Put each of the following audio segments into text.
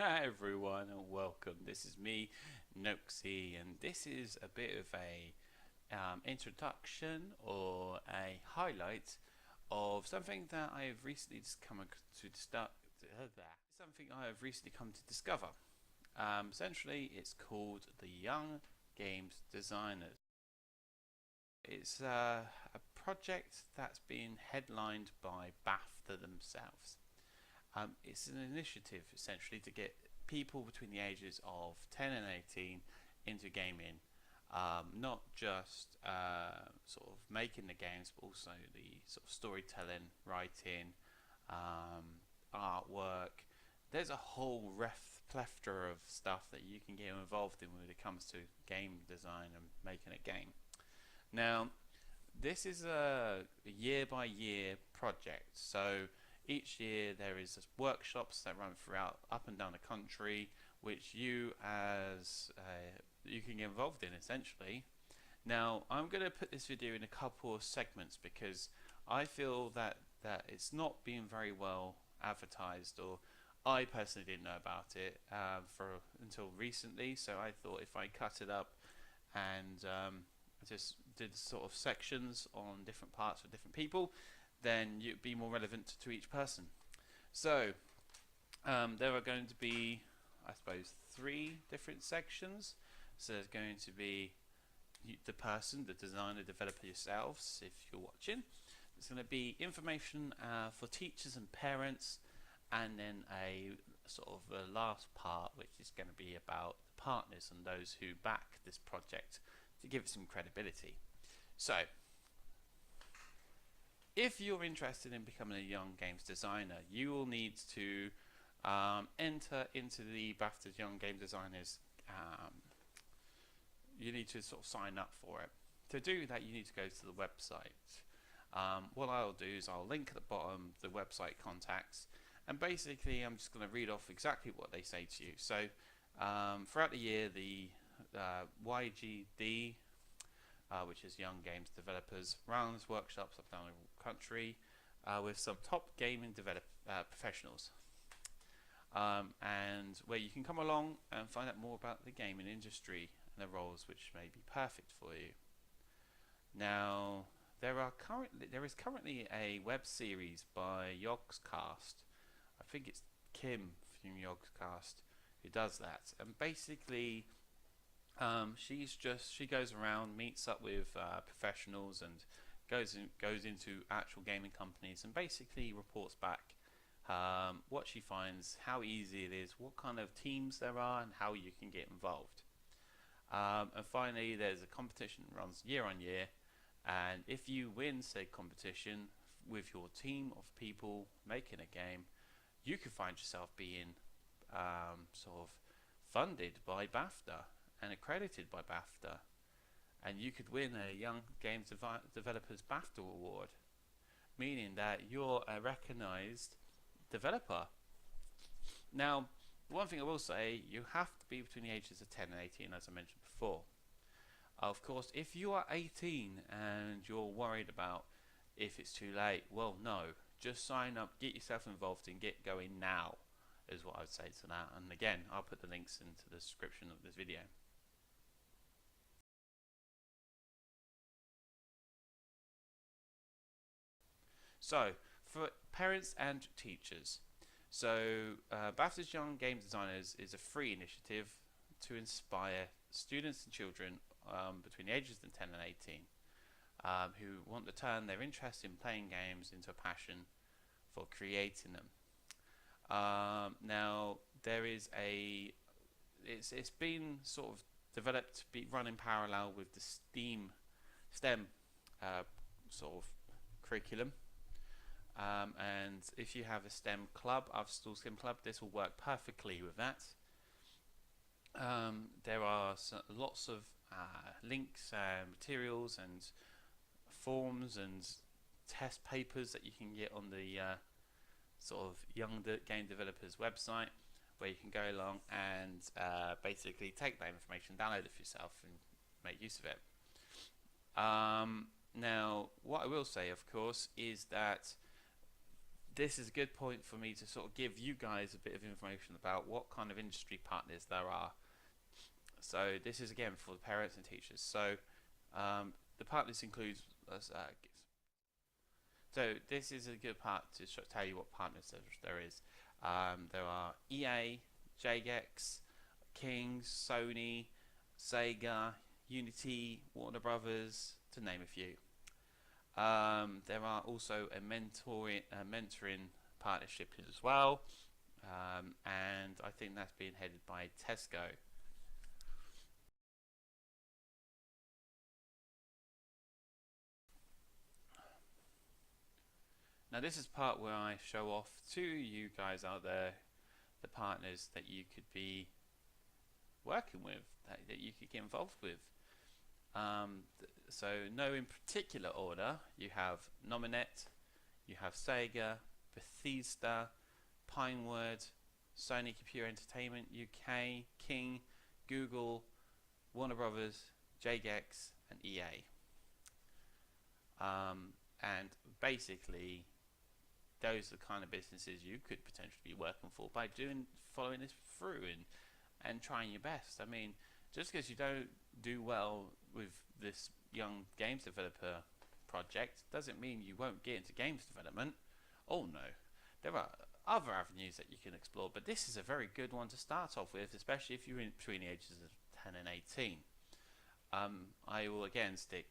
Hi everyone and welcome. This is me, Noaksey, and this is a bit of a introduction or a highlight of something that I have recently something I have recently come to discover. Essentially, it's called the Young Games Designers. It's a project that's been headlined by BAFTA themselves. It's an initiative essentially to get people between the ages of 10 and 18 into gaming, not just sort of making the games, but also the sort of storytelling, writing, artwork. There's a whole plethora of stuff that you can get involved in when it comes to game design and making a game. Now, this is a year by year project, so each year there is workshops that run throughout up and down the country, which you can get involved in essentially. Now I'm going to put this video in a couple of segments because I feel that it's not being very well advertised, or I personally didn't know about it until recently. So I thought if I cut it up and just did sort of sections on different parts for different people, then you'd be more relevant to each person. So there are going to be, I suppose, 3 different sections. So there's going to be the person, the designer, developer yourselves, if you're watching. There's going to be information for teachers and parents, and then a sort of a last part, which is going to be about the partners and those who back this project to give it some credibility. So if you're interested in becoming a young games designer, you will need to enter into the BAFTA Young Game Designers. You need to sort of sign up for it. To do that, you need to go to the website. What I'll do is I'll link at the bottom the website contacts, and basically I'm just going to read off exactly what they say to you. So throughout the year, the YGD, which is Young Games Developers, runs workshops up down the country with some top gaming professionals, and where you can come along and find out more about the gaming industry and the roles which may be perfect for you. Now, there is currently a web series by Yogscast. I think it's Kim from Yogscast who does that, and basically she goes around, meets up with professionals, and goes into actual gaming companies and basically reports back what she finds, how easy it is, what kind of teams there are, and how you can get involved. And finally, there's a competition that runs year on year, and if you win said competition with your team of people making a game, you could find yourself being sort of funded by BAFTA and accredited by BAFTA, and you could win a Young Games Developers BAFTA award, meaning that you're a recognized developer. Now, one thing I will say, you have to be between the ages of 10 and 18, as I mentioned before. Of course, if you are 18 and you're worried about if it's too late, well, no, just sign up, get yourself involved, and get going now, is what I would say to that. And again, I'll put the links into the description of this video. So, for parents and teachers, BAFTA's Young Game Designers is a free initiative to inspire students and children between the ages of 10 and 18 who want to turn their interest in playing games into a passion for creating them. Now, it's been sort of developed to be run in parallel with the STEM sort of curriculum. And if you have a STEM club, after-school STEM club, this will work perfectly with that. There are lots of links and materials and forms and test papers that you can get on the sort of Young Game Developers website, where you can go along and basically take that information, download it for yourself, and make use of it. Now, what I will say, of course, is that this is a good point for me to sort of give you guys a bit of information about what kind of industry partners there are. So this is again for the parents and teachers. So the partners include so this is a good part to tell you what partners there is. There are EA, JGX, Kings, Sony, Sega, Unity, Warner Brothers, to name a few. There are also a mentoring partnership as well, and I think that's being headed by Tesco. Now this is part where I show off to you guys out there the partners that you could be working with, that you could get involved with. So no in particular order, you have Nominet, you have Sega, Bethesda, Pinewood, Sony Computer Entertainment UK, King, Google, Warner Brothers, JGX and EA. And basically those are the kind of businesses you could potentially be working for by following this through and trying your best. I mean, just because you don't do well with this young games developer project doesn't mean you won't get into games development. Oh no, there are other avenues that you can explore, but this is a very good one to start off with, especially if you're in between the ages of 10 and 18. I will again stick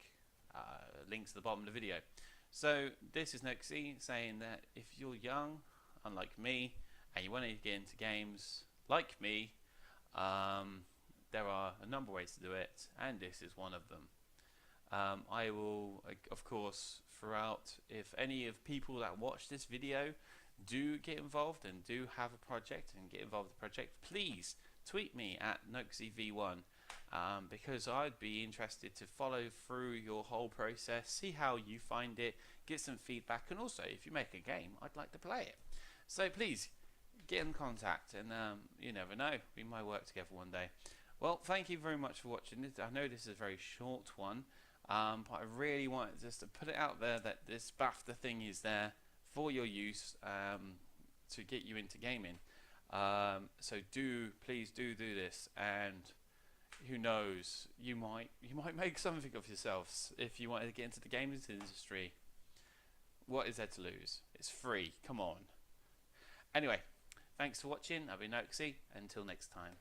links to the bottom of the video. So this is Noaksey saying that if you're young, unlike me, and you want to get into games like me, there are a number of ways to do it, and this is one of them. I will, of course, throughout, if any of people that watch this video do get involved and do have a project and get involved with the project, please tweet me at NoakseyV1, because I'd be interested to follow through your whole process, see how you find it, get some feedback, and also if you make a game, I'd like to play it. So please get in contact, and you never know, we might work together one day. Well, thank you very much for watching this. I know this is a very short one, but I really wanted just to put it out there that this BAFTA thing is there for your use, to get you into gaming. So please do this, and who knows, you might make something of yourselves if you wanted to get into the gaming industry. What is there to lose? It's free, come on. Anyway, thanks for watching. I've been Noaksey. Until next time.